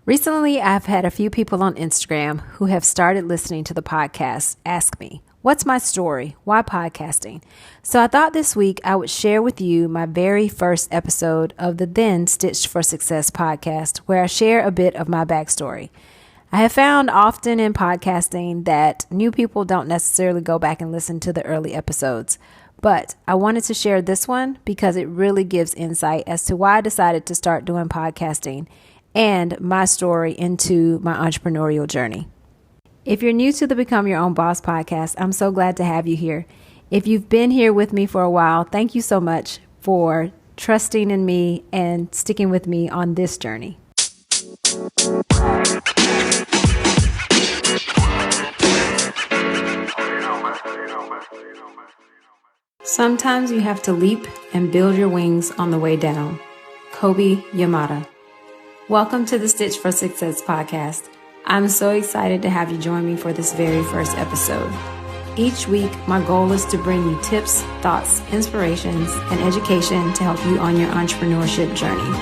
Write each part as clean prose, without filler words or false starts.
Recently, I've had a few people on Instagram who have started listening to the podcast ask me, what's my story? Why podcasting? So I thought this week I would share with you my very first episode of the then Stitched for Success podcast, where I share a bit of my backstory. I have found often in podcasting that new people don't necessarily go back and listen to the early episodes, but I wanted to share this one because it really gives insight as to why I decided to start doing podcasting and my story into my entrepreneurial journey. If you're new to the Become Your Own Boss podcast, I'm so glad to have you here. If you've been here with me for a while, thank you so much for trusting in me and sticking with me on this journey. Sometimes you have to leap and build your wings on the way down. Kobi Yamada. Welcome to the Stitch for Success podcast. I'm so excited to have you join me for this very first episode. Each week, my goal is to bring you tips, thoughts, inspirations, and education to help you on your entrepreneurship journey.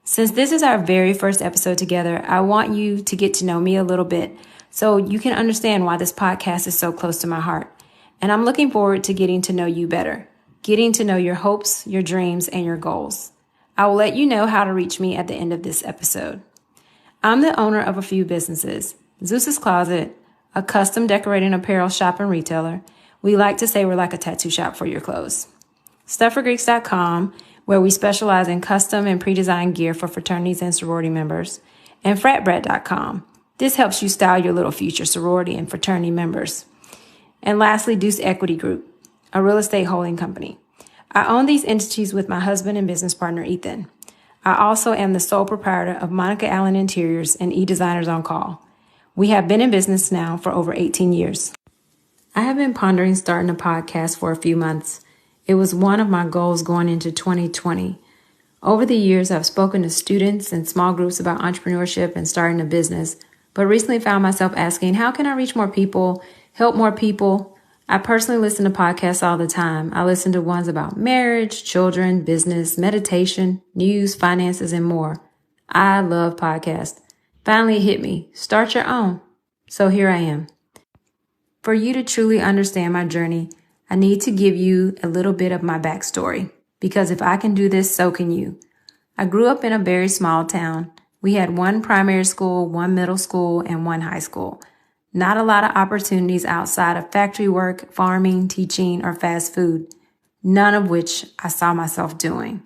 Since this is our very first episode together, I want you to get to know me a little bit so you can understand why this podcast is so close to my heart. And I'm looking forward to getting to know you better, getting to know your hopes, your dreams, and your goals. I will let you know how to reach me at the end of this episode. I'm the owner of a few businesses, Zeus's Closet, a custom decorating apparel shop and retailer. We like to say we're like a tattoo shop for your clothes. StuffForGreeks.com, where we specialize in custom and pre-designed gear for fraternities and sorority members. And FratBread.com. This helps you style your little future sorority and fraternity members. And lastly, Deuce Equity Group, a real estate holding company. I own these entities with my husband and business partner, Ethan. I also am the sole proprietor of Monica Allen Interiors and E-Designers on Call. We have been in business now for over 18 years. I have been pondering starting a podcast for a few months. It was one of my goals going into 2020. Over the years, I've spoken to students and small groups about entrepreneurship and starting a business, but recently found myself asking, how can I reach more people, help more people? I personally listen to podcasts all the time. I listen to ones about marriage, children, business, meditation, news, finances, and more. I love podcasts. Finally, it hit me. Start your own. So here I am. For you to truly understand my journey, I need to give you a little bit of my backstory, because if I can do this, so can you. I grew up in a very small town. We had one primary school, one middle school, and one high school. Not a lot of opportunities outside of factory work, farming, teaching, or fast food, none of which I saw myself doing.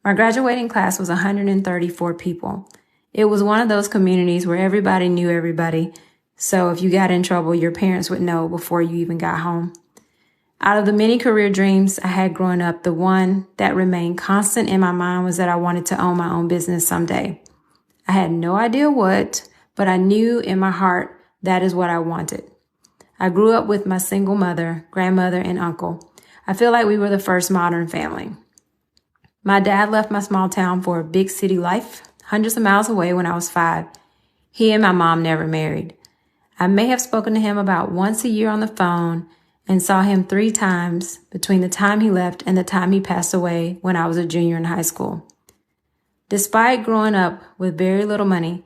My graduating class was 134 people. It was one of those communities where everybody knew everybody, so if you got in trouble, your parents would know before you even got home. Out of the many career dreams I had growing up, the one that remained constant in my mind was that I wanted to own my own business someday. I had no idea what, but I knew in my heart that is what I wanted. I grew up with my single mother, grandmother, and uncle. I feel like we were the first modern family. My dad left my small town for a big city life, hundreds of miles away when I was 5. He and my mom never married. I may have spoken to him about once a year on the phone and saw him 3 times between the time he left and the time he passed away when I was a junior in high school. Despite growing up with very little money,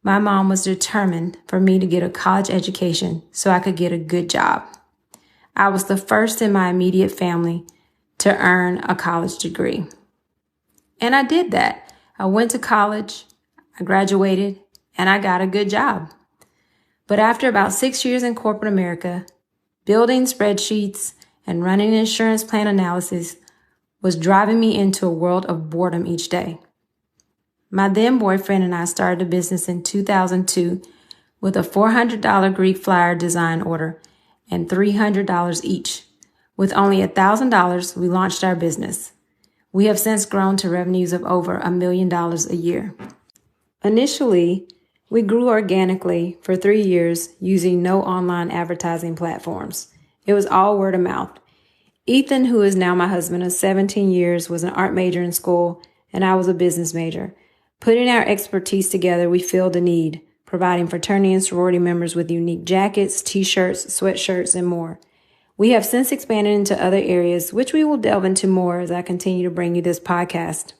my mom was determined for me to get a college education so I could get a good job. I was the first in my immediate family to earn a college degree. And I did that. I went to college, I graduated, and I got a good job. But after about 6 years in corporate America, building spreadsheets and running insurance plan analysis was driving me into a world of boredom each day. My then boyfriend and I started a business in 2002 with a $400 Greek flyer design order and $300 each. With only $1,000, we launched our business. We have since grown to revenues of over $1 million a year. Initially, we grew organically for 3 years using no online advertising platforms. It was all word of mouth. Ethan, who is now my husband of 17 years, was an art major in school, and I was a business major. Putting our expertise together, we filled a need, providing fraternity and sorority members with unique jackets, t-shirts, sweatshirts, and more. We have since expanded into other areas, which we will delve into more as I continue to bring you this podcast.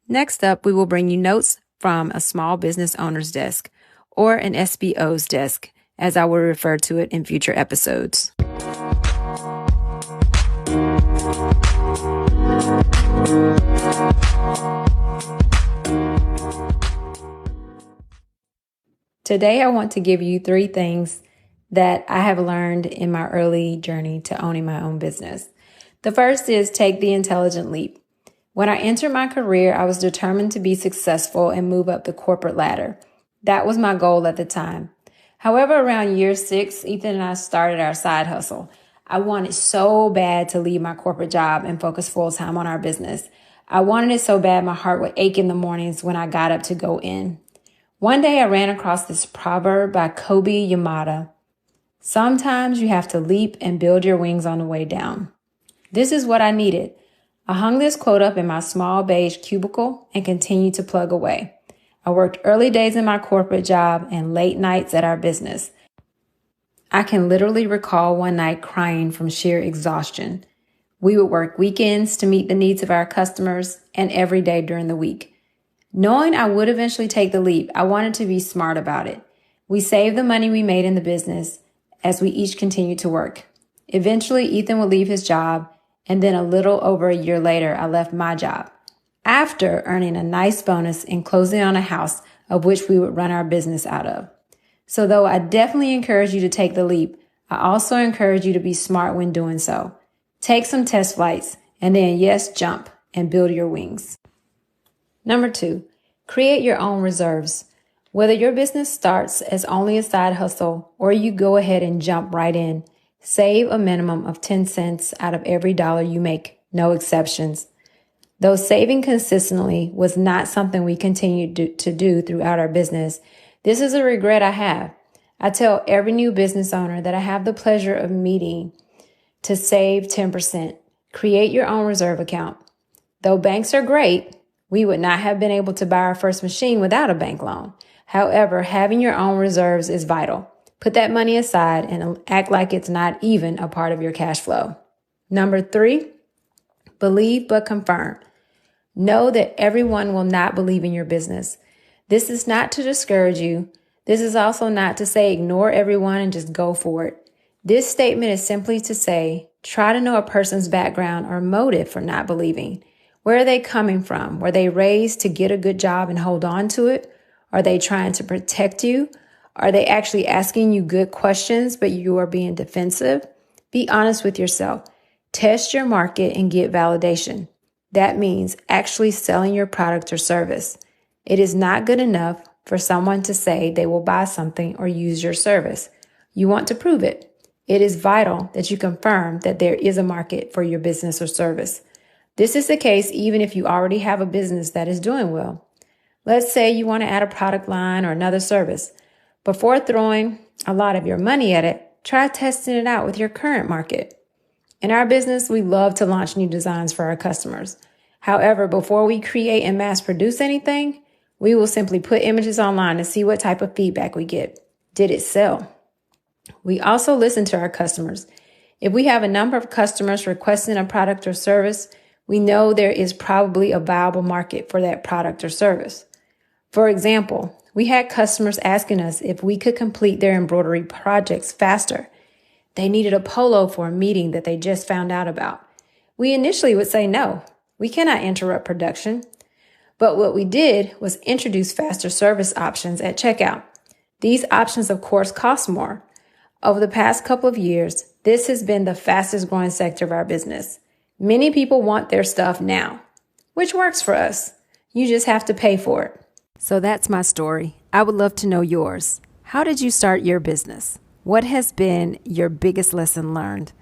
Next up, we will bring you notes from a small business owner's desk, or an SBO's desk, as I will refer to it in future episodes. Today, I want to give you 3 things that I have learned in my early journey to owning my own business. The first is take the intelligent leap. When I entered my career, I was determined to be successful and move up the corporate ladder. That was my goal at the time. However, around year 6, Ethan and I started our side hustle. I wanted so bad to leave my corporate job and focus full time on our business. I wanted it so bad my heart would ache in the mornings when I got up to go in. One day I ran across this proverb by Kobi Yamada. Sometimes you have to leap and build your wings on the way down. This is what I needed. I hung this quote up in my small beige cubicle and continued to plug away. I worked early days in my corporate job and late nights at our business. I can literally recall one night crying from sheer exhaustion. We would work weekends to meet the needs of our customers and every day during the week. Knowing I would eventually take the leap, I wanted to be smart about it. We saved the money we made in the business as we each continued to work. Eventually, Ethan would leave his job, and then a little over a year later, I left my job, after earning a nice bonus and closing on a house of which we would run our business out of. So though I definitely encourage you to take the leap, I also encourage you to be smart when doing so. Take some test flights, and then jump and build your wings. Number 2, create your own reserves. Whether your business starts as only a side hustle or you go ahead and jump right in, save a minimum of 10 cents out of every dollar you make, no exceptions. Though saving consistently was not something we continued to do throughout our business, this is a regret I have. I tell every new business owner that I have the pleasure of meeting to save 10%. Create your own reserve account. Though banks are great, we would not have been able to buy our first machine without a bank loan. However, having your own reserves is vital. Put that money aside and act like it's not even a part of your cash flow. Number 3, believe but confirm. Know that everyone will not believe in your business. This is not to discourage you. This is also not to say ignore everyone and just go for it. This statement is simply to say, try to know a person's background or motive for not believing. Where are they coming from? Were they raised to get a good job and hold on to it? Are they trying to protect you? Are they actually asking you good questions, but you are being defensive? Be honest with yourself. Test your market and get validation. That means actually selling your product or service. It is not good enough for someone to say they will buy something or use your service. You want to prove it. It is vital that you confirm that there is a market for your business or service. This is the case even if you already have a business that is doing well. Let's say you want to add a product line or another service. Before throwing a lot of your money at it, try testing it out with your current market. In our business, we love to launch new designs for our customers. However, before we create and mass produce anything, we will simply put images online to see what type of feedback we get. Did it sell? We also listen to our customers. If we have a number of customers requesting a product or service, we know there is probably a viable market for that product or service. For example, we had customers asking us if we could complete their embroidery projects faster. They needed a polo for a meeting that they just found out about. We initially would say no, we cannot interrupt production. But what we did was introduce faster service options at checkout. These options, of course, cost more. Over the past couple of years, this has been the fastest growing sector of our business. Many people want their stuff now, which works for us. You just have to pay for it. So that's my story. I would love to know yours. How did you start your business? What has been your biggest lesson learned?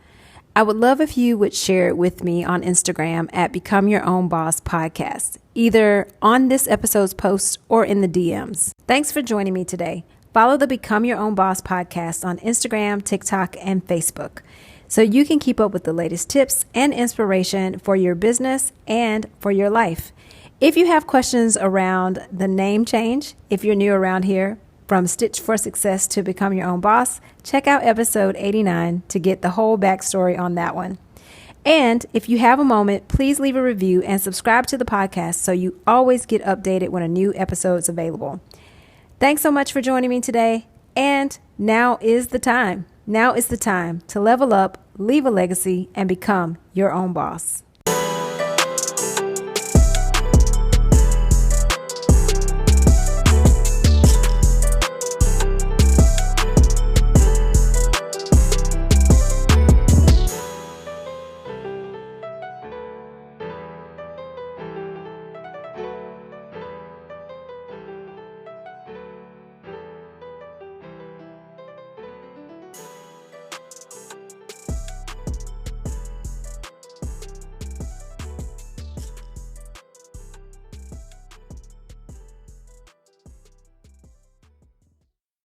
I would love if you would share it with me on Instagram at Become Your Own Boss Podcast, either on this episode's post or in the DMs. Thanks for joining me today. Follow the Become Your Own Boss podcast on Instagram, TikTok, and Facebook, so you can keep up with the latest tips and inspiration for your business and for your life. If you have questions around the name change, if you're new around here, from Stitch for Success to Become Your Own Boss, check out episode 89 to get the whole backstory on that one. And if you have a moment, please leave a review and subscribe to the podcast so you always get updated when a new episode is available. Thanks so much for joining me today. And now is the time. Now is the time to level up, leave a legacy, and become your own boss.